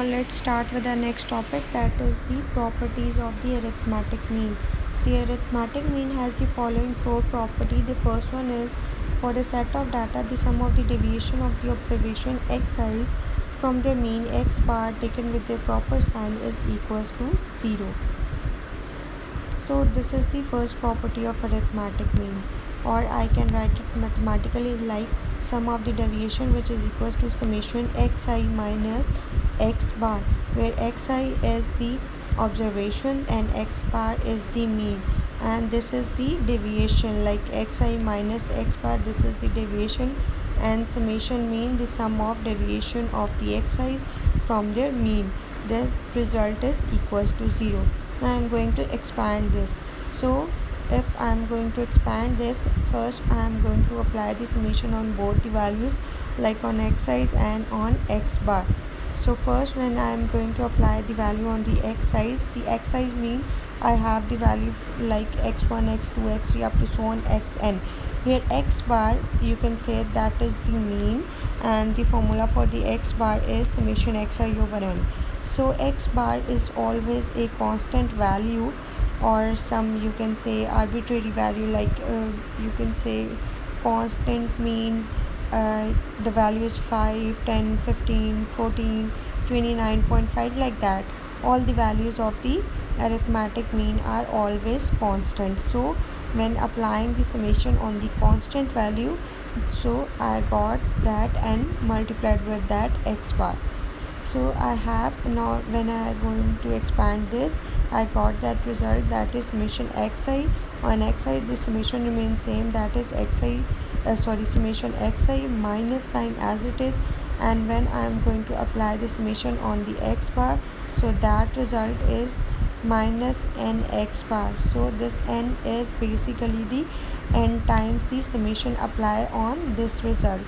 Now let's start with our next topic, that is the properties of the arithmetic mean. The arithmetic mean has the following four properties. The first one is, for the set of data, the sum of the deviation of the observation xi's from their mean x bar taken with their proper sign is equals to 0. So this is the first property of arithmetic mean, or I can write it mathematically like sum of the deviation, which is equals to summation xi minus x bar, where xi is the observation and x bar is the mean, and this is the deviation, like xi minus x bar, this is the deviation, and summation mean the sum of deviation of the xi's from their mean. The result is equals to 0. Now I am going to expand this. So if I am going to expand this, first I am going to apply the summation on both the values, like on xi's and on x bar. So first, when I am going to apply the value on the xi's mean I have the value like x1, x2, x3 up to so on xn, where x bar you can say that is the mean, and the formula for the x bar is summation xi over n. So x bar is always a constant value, or some you can say arbitrary value, like you can say constant mean, the value is 5, 10, 15, 14, 29.5, like that. All the values of the arithmetic mean are always constant. So when applying the summation on the constant value, so I got that and multiplied with that x bar. So I have now, when I am going to expand this, I got that result, that is summation xi on xi, the summation remains same, that is summation xi minus sign as it is, and when I am going to apply the summation on the x bar, so that result is minus n x bar. So this n is basically the n times the summation apply on this result,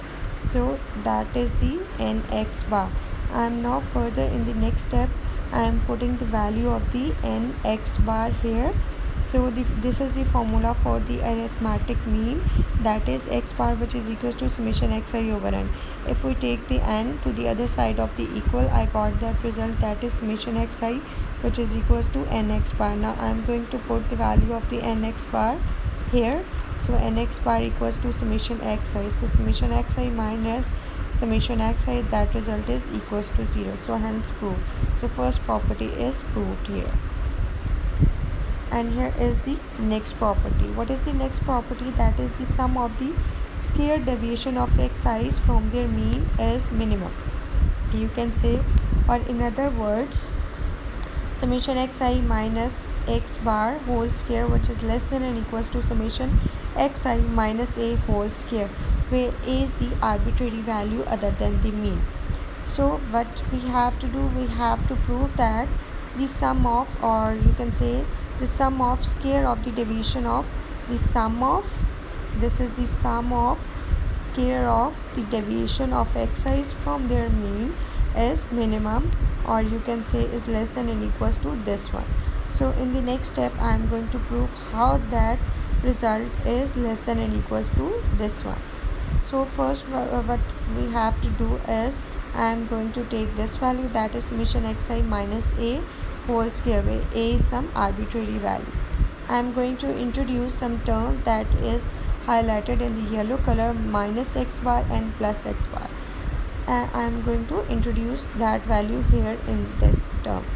so that is the n x bar. I am now further in the next step, I am putting the value of the n x bar here. So this is the formula for the arithmetic mean, that is x bar, which is equals to summation xi over n. If we take the n to the other side of the equal, I got that result, that is summation xi, which is equals to nx bar. Now I am going to put the value of the nx bar here. So nx bar equals to summation xi, so summation xi minus summation xi, that result is equals to 0. So hence proved. So first property is proved here. And here is the next property. What is the next property? That is the sum of the square deviation of xi's from their mean is minimum, you can say, or in other words, summation xi minus x bar whole square, which is less than or equals to summation xi minus a whole square, where a is the arbitrary value other than the mean. So what we have to do, we have to prove that the sum of, or you can say the sum of square of the deviation of the sum of, this is the sum of square of the deviation of xi's from their mean is minimum, or you can say is less than or equals to this one. So in the next step I am going to prove how that result is less than or equals to this one. So first what we have to do is, I am going to take this value, that is summation xi minus a whole square, where a is some arbitrary value. I am going to introduce some term that is highlighted in the yellow color, minus x bar and plus x bar. I am going to introduce that value here in this term.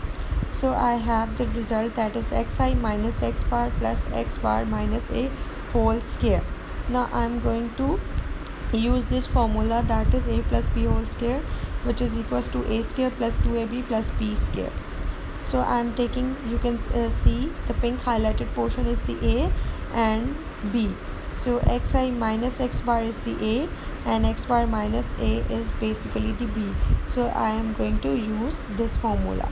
So I have the result, that is xi minus x bar plus x bar minus a whole square. Now I am going to use this formula, that is a plus b whole square, which is equals to a square plus 2ab plus b square. So I am taking, you can see the pink highlighted portion is the a and b. So xi minus x bar is the a and x bar minus a is basically the b. So I am going to use this formula.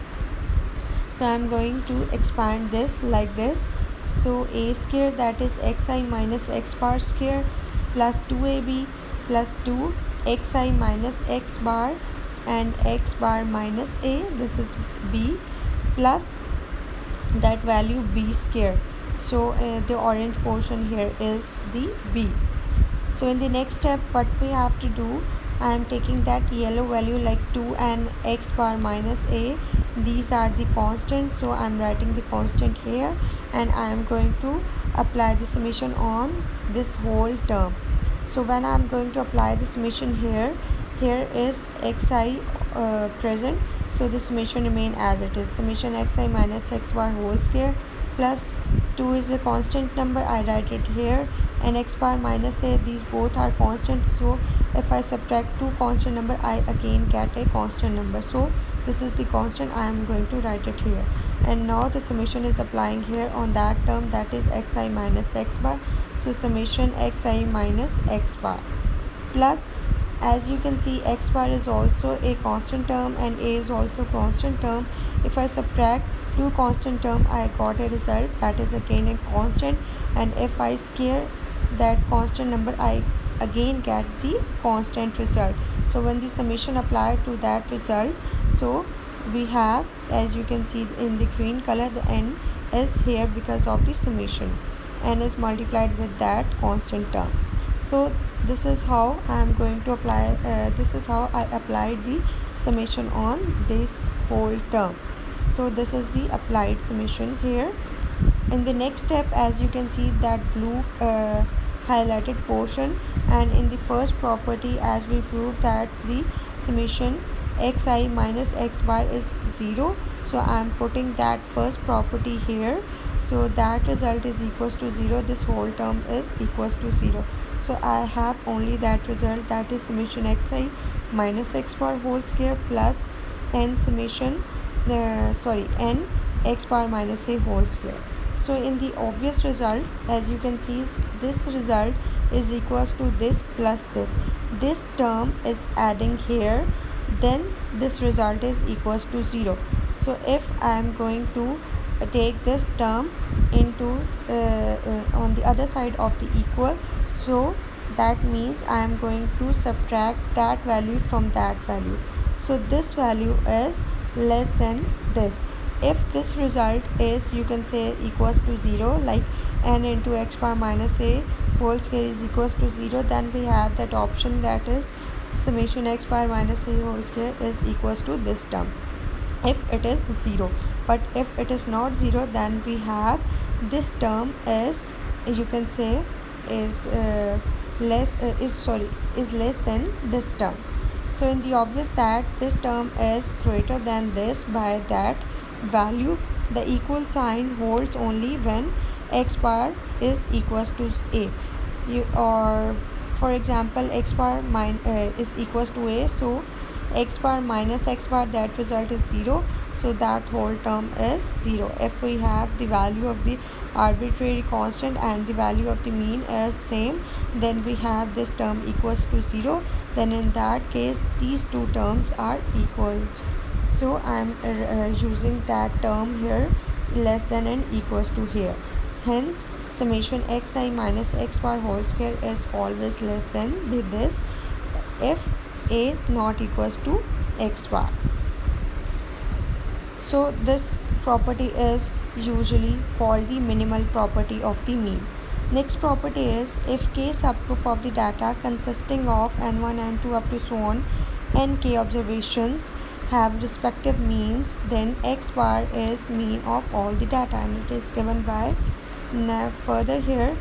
So I am going to expand this like this. So a square, that is xi minus x bar square plus 2ab plus 2 xi minus x bar and x bar minus a, this is b, plus that value b square. So the orange portion here is the b. So in the next step what we have to do, I am taking that yellow value like 2 and x bar minus a. These are the constants, so I am writing the constant here, and I am going to apply the summation on this whole term. So when I am going to apply the summation here is xi present, so the summation remain as it is. Summation xi minus x bar whole square plus 2 is a constant number, I write it here, and x bar minus a, these both are constant, so if I subtract two constant number, I again get a constant number. So this is the constant, I am going to write it here. And now the summation is applying here on that term, that is xi minus x bar. So summation xi minus x bar plus, as you can see, x bar is also a constant term and a is also constant term. If I subtract two constant term, I got a result that is again a constant, and if I square that constant number, I again get the constant result. So when the summation applied to that result, so we have, as you can see in the green color, the n is here because of the summation, n is multiplied with that constant term. So this is how I am going to apply, this is how I applied the summation on this whole term. So this is the applied summation here. In the next step, as you can see that blue highlighted portion, and in the first property, as we proved that the summation xi minus x bar is 0, so I am putting that first property here, so that result is equals to 0, this whole term is equals to 0. So I have only that result, that is summation xi minus x bar whole square plus n summation n x bar minus a whole square. So in the obvious result, as you can see, this result is equals to this plus this term is adding here, then this result is equals to 0. So if I am going to take this term into on the other side of the equal, so that means I am going to subtract that value from that value. So this value is less than this. If this result is, you can say, equals to 0, like n into x bar minus a whole square is equals to 0, then we have that option, that is summation x bar minus a whole square is equals to this term if it is 0. But if it is not 0, then we have this term is, you can say, is less than this term. So in the obvious that this term is greater than this, by that value the equal sign holds only when x bar is equals to a, or for example x bar is equals to a, so x bar minus x bar, that result is 0, so that whole term is 0. If we have the value of the arbitrary constant and the value of the mean is same, then we have this term equals to 0, then in that case these two terms are equal. So I am using that term here, less than and equals to here. Hence summation xi minus x bar whole square is always less than this if a not equals to x bar. So this property is usually called the minimal property of the mean. Next property is, if k subgroup of the data consisting of n1, n2 up to so on nk observations have respective means, then x bar is mean of all the data, and it is given by further here,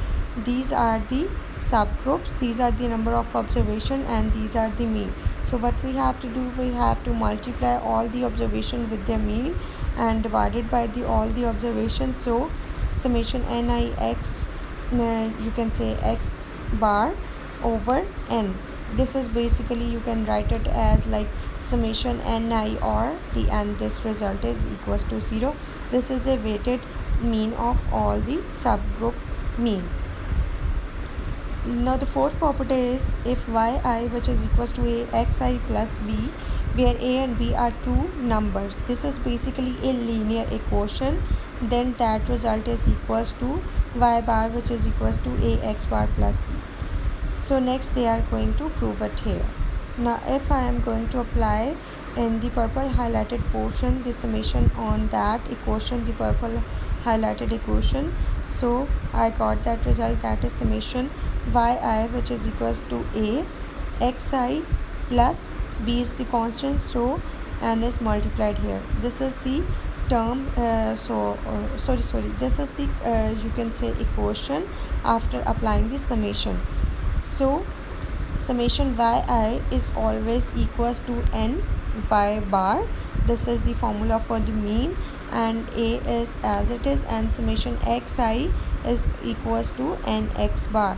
these are the subgroups, these are the number of observation, and these are the mean. So what we have to do, we have to multiply all the observation with their mean and divided by the all the observations. So summation nix, you can say x bar over n, this is basically, you can write it as like summation ni or the n, this result is equals to 0. This is a weighted mean of all the subgroup means. Now the fourth property is, if yi which is equals to a xi plus b, where a and b are two numbers, this is basically a linear equation, then that result is equals to y bar which is equals to a x bar plus b. So next they are going to prove it here. Now if I am going to apply in the purple highlighted portion the summation on that equation, the purple highlighted equation, so I got that result, that is summation yi which is equals to a xi plus b is the constant, so n is multiplied here. This is the term, this is the you can say equation after applying the summation. So summation yi is always equals to n y bar. This is the formula for the mean, and a is as it is, and summation xi is equals to nx bar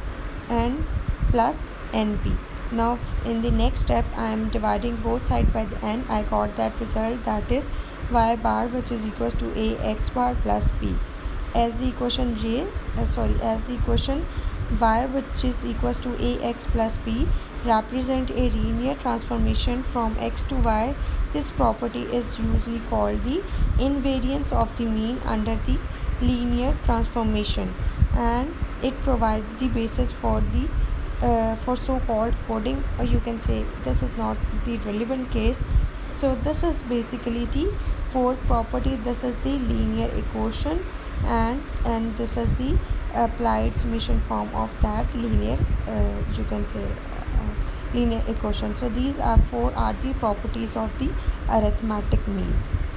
and plus np. Now in the next step I am dividing both sides by the n. I got that result, that is y bar, which is equals to ax bar plus p. As the equation as the equation y, which is equals to ax plus p, represent a linear transformation from x to y, this property is usually called the invariance of the mean under the linear transformation, and it provides the basis for the for so-called coding, or you can say this is not the relevant case. So this is basically the fourth property. This is the linear equation, and this is the applied summation form of that linear you can say linear equation. So these are four are the properties of the arithmetic mean.